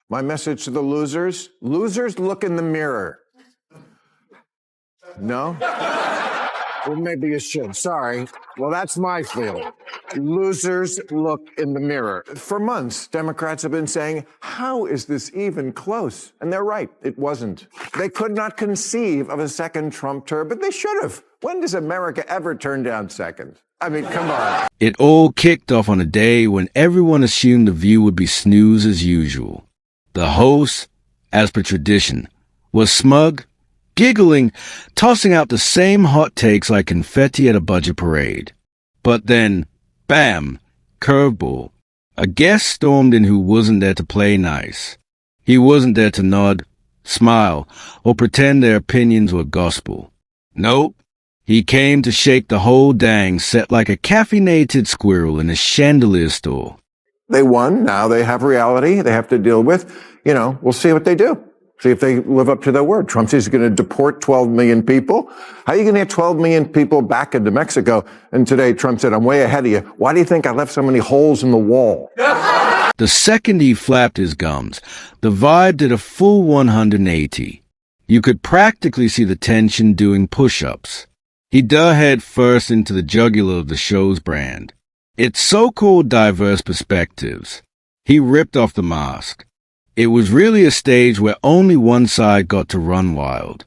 My message to the losers: losers, look in the mirror. No? Well, maybe you should. Sorry. Well, that's my feeling. Losers, look in the mirror. For months, Democrats have been saying, how is this even close? And they're right. It wasn't. They could not conceive of a second Trump term, but they should have. When does America ever turn down second? I mean, come on. It all kicked off on a day when everyone assumed The View would be snooze as usual. The host, as per tradition, was smug, giggling, tossing out the same hot takes like confetti at a budget parade. But then, bam, curveball. A guest stormed in who wasn't there to play nice. He wasn't there to nod, smile, or pretend their opinions were gospel. Nope. He came to shake the whole dang set like a caffeinated squirrel in a chandelier store. They won. Now they have reality they have to deal with. We'll see what they do. See if they live up to their word. Trump says he's going to deport 12 million people. How are you going to get 12 million people back into Mexico? And today Trump said, I'm way ahead of you. Why do you think I left so many holes in the wall? The second he flapped his gums, the vibe did a full 180. You could practically see the tension doing push-ups. He dug head first into the jugular of the show's brand. Its so-called diverse perspectives. He ripped off the mask. It was really a stage where only one side got to run wild.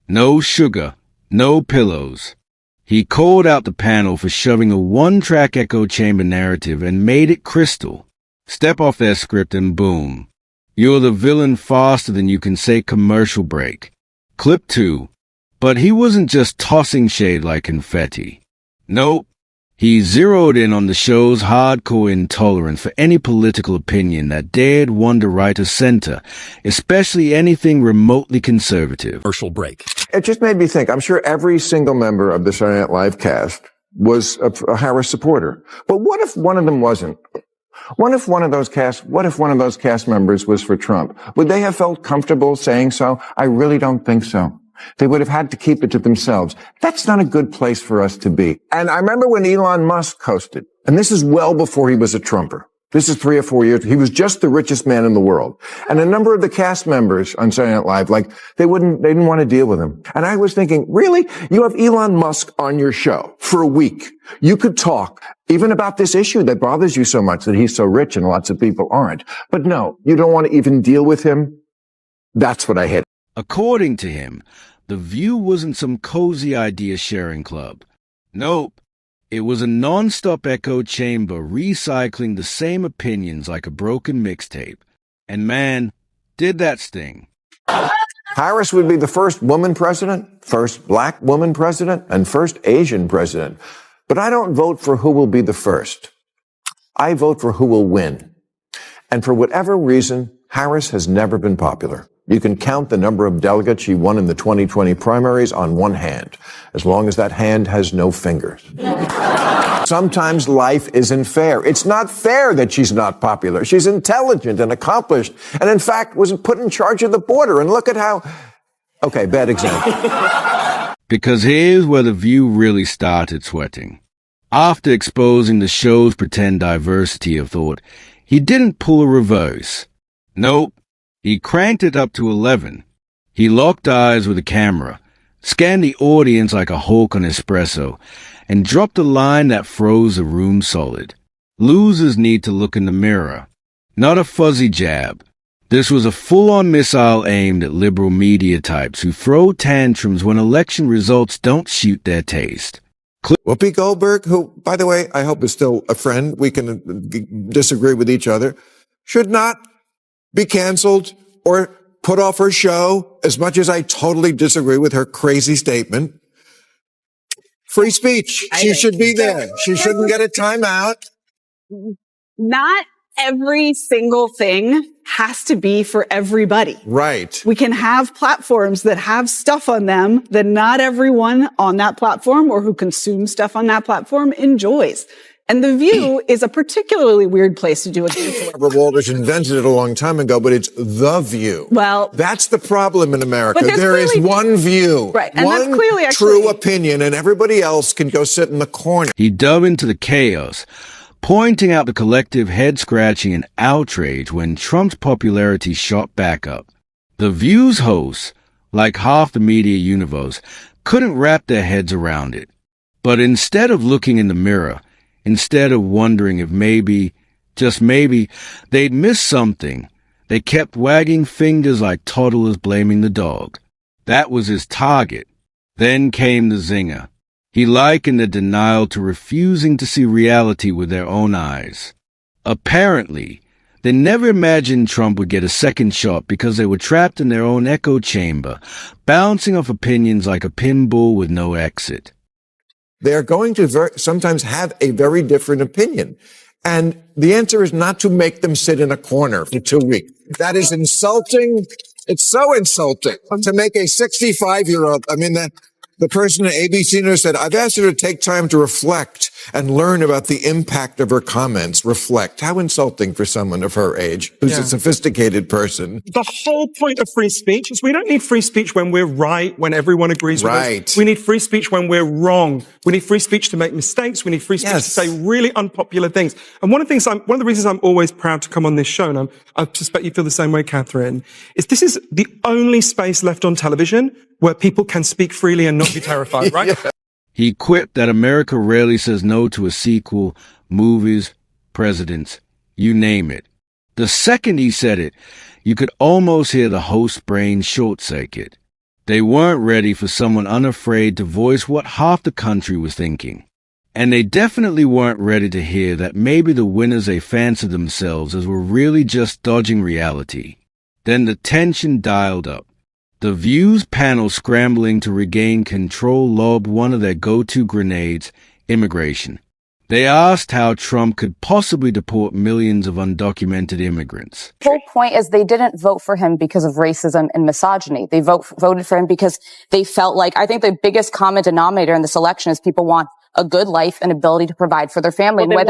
No sugar, no pillows. He called out the panel for shoving a one-track echo chamber narrative and made it crystal. Step off their script and boom. You're the villain faster than you can say commercial break. Clip 2. But he wasn't just tossing shade like confetti. Nope. He zeroed in on the show's hardcore intolerance for any political opinion that dared wander right or center, especially anything remotely conservative. Commercial break. It just made me think, I'm sure every single member of the Saturday Night Live cast was a Harris supporter. But what if one of them wasn't? What if one of those cast members was for Trump? Would they have felt comfortable saying so? I really don't think so. They would have had to keep it to themselves. That's not a good place for us to be. And I remember when Elon Musk hosted, and this is well before he was a Trumper. This is 3 or 4 years. He was just the richest man in the world. And a number of the cast members on Saturday Night Live, they didn't want to deal with him. And I was thinking, really? You have Elon Musk on your show for a week. You could talk even about this issue that bothers you so much, that he's so rich and lots of people aren't. But no, you don't want to even deal with him. That's what I hate. According to him, The View wasn't some cozy idea-sharing club. Nope. It was a non-stop echo chamber recycling the same opinions like a broken mixtape. And man, did that sting. Harris would be the first woman president, first black woman president, and first Asian president. But I don't vote for who will be the first. I vote for who will win. And for whatever reason, Harris has never been popular. You can count the number of delegates she won in the 2020 primaries on one hand, as long as that hand has no fingers. Sometimes life isn't fair. It's not fair that she's not popular. She's intelligent and accomplished, and in fact was put in charge of the border. And look at how... Okay, bad example. Because here's where The View really started sweating. After exposing the show's pretend diversity of thought, he didn't pull a reverse. Nope. He cranked it up to 11. He locked eyes with the camera, scanned the audience like a hawk on espresso, and dropped a line that froze the room solid. Losers need to look in the mirror. Not a fuzzy jab. This was a full-on missile aimed at liberal media types who throw tantrums when election results don't suit their taste. Whoopi Goldberg, who, by the way, I hope is still a friend, we can disagree with each other, should not be canceled or put off her show, as much as I totally disagree with her crazy statement. Free speech. She should be there. She shouldn't get a timeout. Not every single thing has to be for everybody. Right. We can have platforms that have stuff on them that not everyone on that platform or who consumes stuff on that platform enjoys. And The View is a particularly weird place to do it. Robert Walters invented it a long time ago, but it's The View. Well, that's the problem in America. There is one view, right, and one that's clearly true opinion, and everybody else can go sit in the corner. He dove into the chaos, pointing out the collective head-scratching and outrage when Trump's popularity shot back up. The View's hosts, like half the media universe, couldn't wrap their heads around it. But instead of looking in the mirror, instead of wondering if maybe, just maybe, they'd missed something, they kept wagging fingers like toddlers blaming the dog. That was his target. Then came the zinger. He likened the denial to refusing to see reality with their own eyes. Apparently, they never imagined Trump would get a second shot because they were trapped in their own echo chamber, bouncing off opinions like a pinball with no exit. They're going to sometimes have a very different opinion. And the answer is not to make them sit in a corner for 2 weeks. That is insulting. It's so insulting to make a 65-year-old, the person at ABC News said, I've asked her to take time to reflect and learn about the impact of her comments. Reflect. How insulting for someone of her age, who's a sophisticated person. The whole point of free speech is we don't need free speech when we're right, when everyone agrees with us. We need free speech when we're wrong. We need free speech to make mistakes. We need free speech to say really unpopular things. And one of the reasons I'm always proud to come on this show, and I suspect you feel the same way, Catherine, is this is the only space left on television where people can speak freely and not be terrified, right? He quipped that America rarely says no to a sequel, movies, presidents, you name it. The second he said it, you could almost hear the host's brain short-circuit. They weren't ready for someone unafraid to voice what half the country was thinking. And they definitely weren't ready to hear that maybe the winners they fancied themselves as were really just dodging reality. Then the tension dialed up. The View's panel, scrambling to regain control, lobbed one of their go-to grenades, immigration. They asked how Trump could possibly deport millions of undocumented immigrants. The whole point is they didn't vote for him because of racism and misogyny. They voted for him because they felt like, I think the biggest common denominator in this election is people want a good life and ability to provide for their family. Well,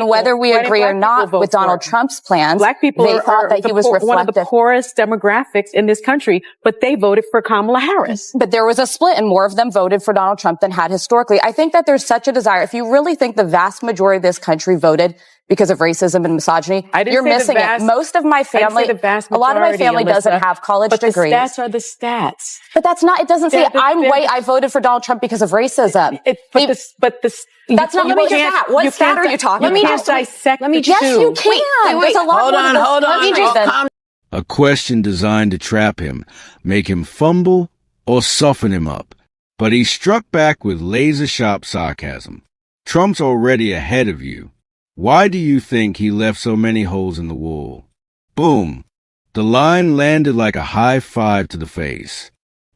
whether we agree or not with Donald Trump's plans, Black people they thought that he was reflective. One of the poorest demographics in this country, but they voted for Kamala Harris. But there was a split, and more of them voted for Donald Trump than had historically. I think that there's such a desire. If you really think the vast majority of this country voted because of racism and misogyny, you're missing it. Most of my family, a lot of my family doesn't have college degrees. But the stats are the stats. But that's not, it doesn't say I voted for Donald Trump because of racism. That's not, let me just that. What stat are you talking about? Let me just dissect the two. Yes, you can. There's a lot Hold on. A question designed to trap him, make him fumble, or soften him up. But he struck back with laser-sharp sarcasm. Trump's already ahead of you. Why do you think he left so many holes in the wall? Boom. The line landed like a high five to the face.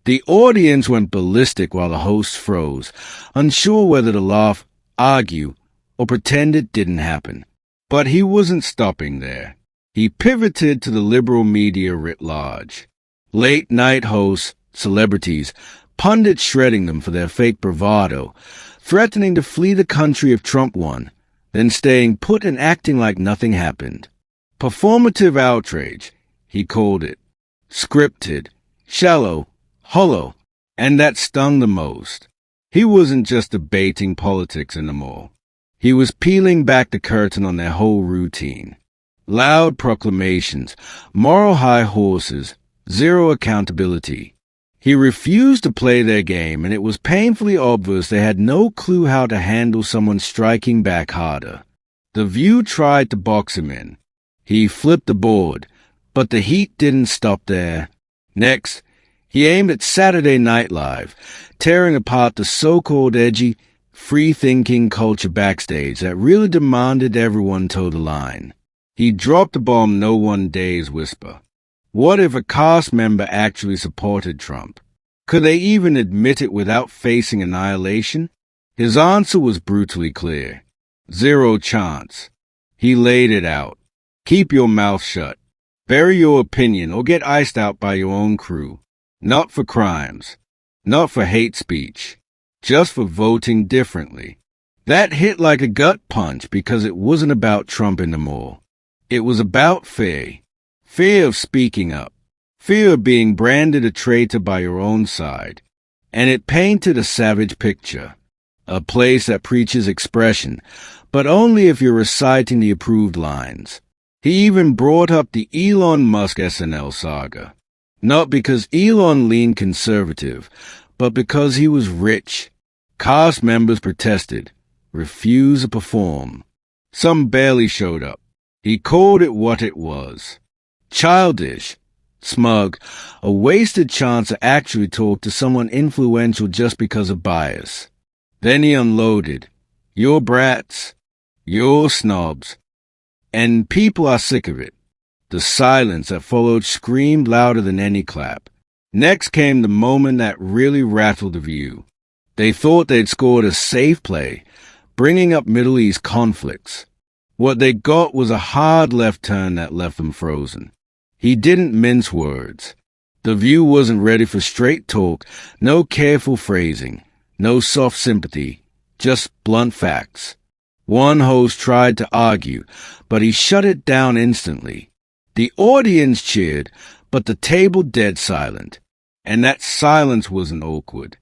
The audience went ballistic while the host froze, unsure whether to laugh, argue, or pretend it didn't happen. But he wasn't stopping there. He pivoted to the liberal media writ large. Late-night hosts, celebrities, pundits shredding them for their fake bravado, threatening to flee the country if Trump won, then staying put and acting like nothing happened. Performative outrage, he called it. Scripted, shallow, hollow, and that stung the most. He wasn't just debating politics anymore. He was peeling back the curtain on their whole routine. Loud proclamations, moral high horses, zero accountability. He refused to play their game, and it was painfully obvious they had no clue how to handle someone striking back harder. The View tried to box him in. He flipped the board, but the heat didn't stop there. Next, he aimed at Saturday Night Live, tearing apart the so-called edgy, free-thinking culture backstage that really demanded everyone toe the line. He dropped a bomb no one dares whisper. What if a cast member actually supported Trump? Could they even admit it without facing annihilation? His answer was brutally clear. Zero chance. He laid it out. Keep your mouth shut. Bury your opinion or get iced out by your own crew. Not for crimes. Not for hate speech. Just for voting differently. That hit like a gut punch because it wasn't about Trump anymore. It was about fear. Fear of speaking up. Fear of being branded a traitor by your own side. And it painted a savage picture. A place that preaches expression, but only if you're reciting the approved lines. He even brought up the Elon Musk SNL saga. Not because Elon leaned conservative, but because he was rich. Cast members protested, refused to perform. Some barely showed up. He called it what it was. Childish, smug, a wasted chance to actually talk to someone influential just because of bias. Then he unloaded. You're brats. You're snobs. And people are sick of it. The silence that followed screamed louder than any clap. Next came the moment that really rattled the View. They thought they'd scored a safe play, bringing up Middle East conflicts. What they got was a hard left turn that left them frozen. He didn't mince words. The View wasn't ready for straight talk, no careful phrasing, no soft sympathy, just blunt facts. One host tried to argue, but he shut it down instantly. The audience cheered, but the table dead silent. And that silence wasn't awkward.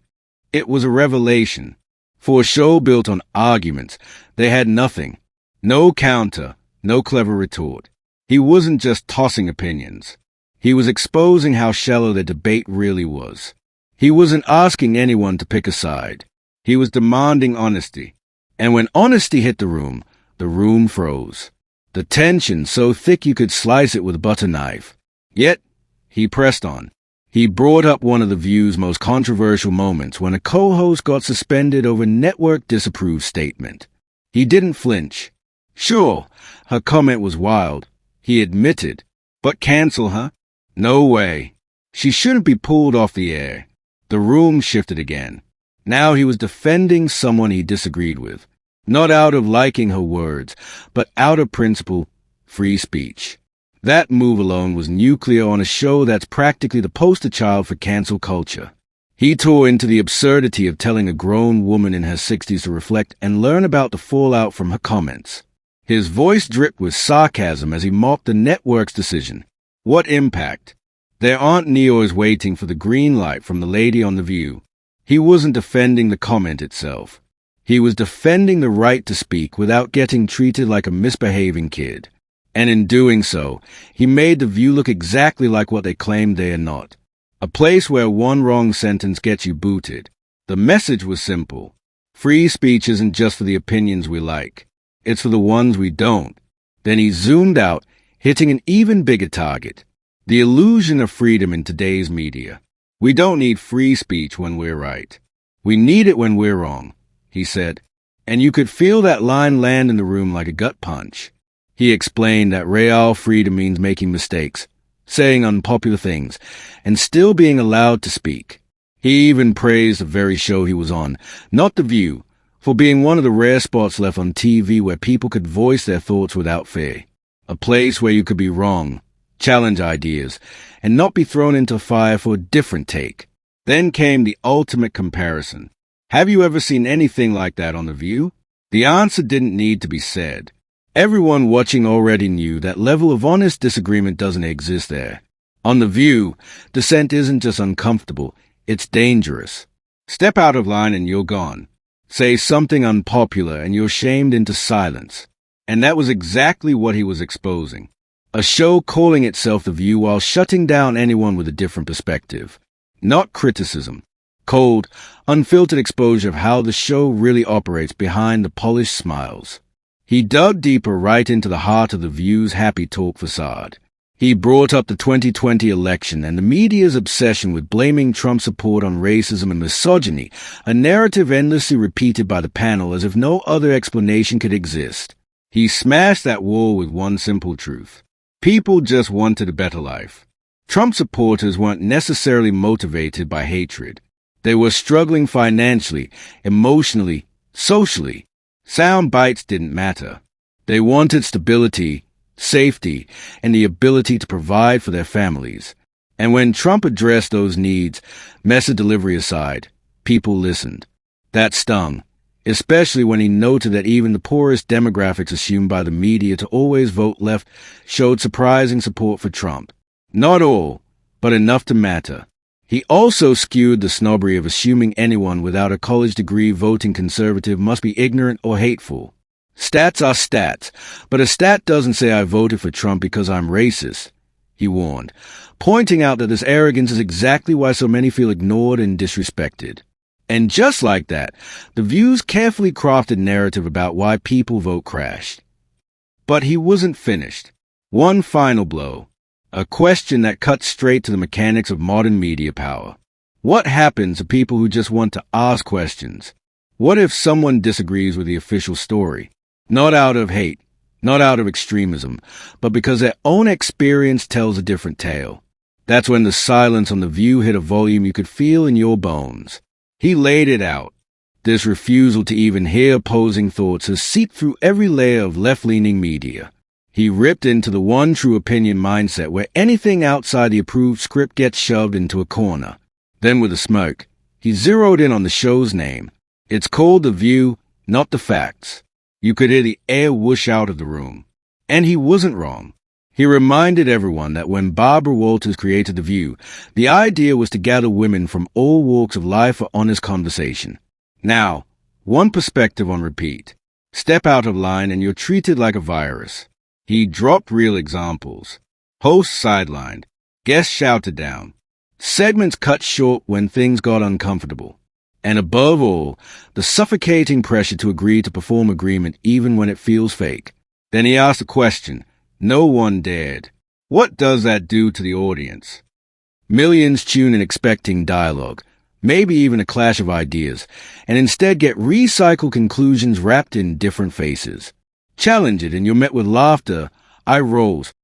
It was a revelation. For a show built on arguments, they had nothing. No counter, no clever retort. He wasn't just tossing opinions. He was exposing how shallow the debate really was. He wasn't asking anyone to pick a side. He was demanding honesty. And when honesty hit the room froze. The tension so thick you could slice it with a butter knife. Yet, he pressed on. He brought up one of the View's most controversial moments when a co-host got suspended over a network-disapproved statement. He didn't flinch. Sure, her comment was wild, he admitted. But cancel her? No way. She shouldn't be pulled off the air. The room shifted again. Now he was defending someone he disagreed with. Not out of liking her words, but out of principle, free speech. That move alone was nuclear on a show that's practically the poster child for cancel culture. He tore into the absurdity of telling a grown woman in her 60s to reflect and learn about the fallout from her comments. His voice dripped with sarcasm as he mocked the network's decision. What impact? There aren't Neos waiting for the green light from the lady on The View. He wasn't defending the comment itself. He was defending the right to speak without getting treated like a misbehaving kid. And in doing so, he made The View look exactly like what they claimed they are not. A place where one wrong sentence gets you booted. The message was simple. Free speech isn't just for the opinions we like. It's for the ones we don't. Then he zoomed out, hitting an even bigger target. The illusion of freedom in today's media. We don't need free speech when we're right. We need it when we're wrong, he said. And you could feel that line land in the room like a gut punch. He explained that real freedom means making mistakes, saying unpopular things, and still being allowed to speak. He even praised the very show he was on, not The View, for being one of the rare spots left on TV where people could voice their thoughts without fear. A place where you could be wrong, challenge ideas, and not be thrown into fire for a different take. Then came the ultimate comparison. Have you ever seen anything like that on The View? The answer didn't need to be said. Everyone watching already knew that level of honest disagreement doesn't exist there. On The View, dissent isn't just uncomfortable, it's dangerous. Step out of line and you're gone. Say something unpopular and you're shamed into silence. And that was exactly what he was exposing. A show calling itself The View while shutting down anyone with a different perspective. Not criticism. Cold, unfiltered exposure of how the show really operates behind the polished smiles. He dug deeper right into the heart of The View's happy talk facade. He brought up the 2020 election and the media's obsession with blaming Trump's support on racism and misogyny, a narrative endlessly repeated by the panel as if no other explanation could exist. He smashed that wall with one simple truth. People just wanted a better life. Trump supporters weren't necessarily motivated by hatred. They were struggling financially, emotionally, socially. Sound bites didn't matter. They wanted stability, safety, and the ability to provide for their families. And when Trump addressed those needs, message delivery aside, people listened. That stung, especially when he noted that even the poorest demographics assumed by the media to always vote left showed surprising support for Trump. Not all, but enough to matter. He also skewed the snobbery of assuming anyone without a college degree voting conservative must be ignorant or hateful. Stats are stats, but a stat doesn't say I voted for Trump because I'm racist, he warned, pointing out that this arrogance is exactly why so many feel ignored and disrespected. And just like that, The View's carefully crafted narrative about why people vote crashed. But he wasn't finished. One final blow. A question that cuts straight to the mechanics of modern media power. What happens to people who just want to ask questions? What if someone disagrees with the official story? Not out of hate, not out of extremism, but because their own experience tells a different tale. That's when the silence on The View hit a volume you could feel in your bones. He laid it out. This refusal to even hear opposing thoughts has seeped through every layer of left-leaning media. He ripped into the one true opinion mindset where anything outside the approved script gets shoved into a corner. Then with a smirk, he zeroed in on the show's name. It's called The View, not the facts. You could hear the air whoosh out of the room. And he wasn't wrong. He reminded everyone that when Barbara Walters created The View, the idea was to gather women from all walks of life for honest conversation. Now, one perspective on repeat. Step out of line and you're treated like a virus. He dropped real examples. Hosts sidelined. Guests shouted down. Segments cut short when things got uncomfortable. And above all, the suffocating pressure to agree to perform agreement even when it feels fake. Then he asked a question. No one dared. What does that do to the audience? Millions tune in expecting dialogue, maybe even a clash of ideas, and instead get recycled conclusions wrapped in different faces. Challenge it and you're met with laughter, eye rolls,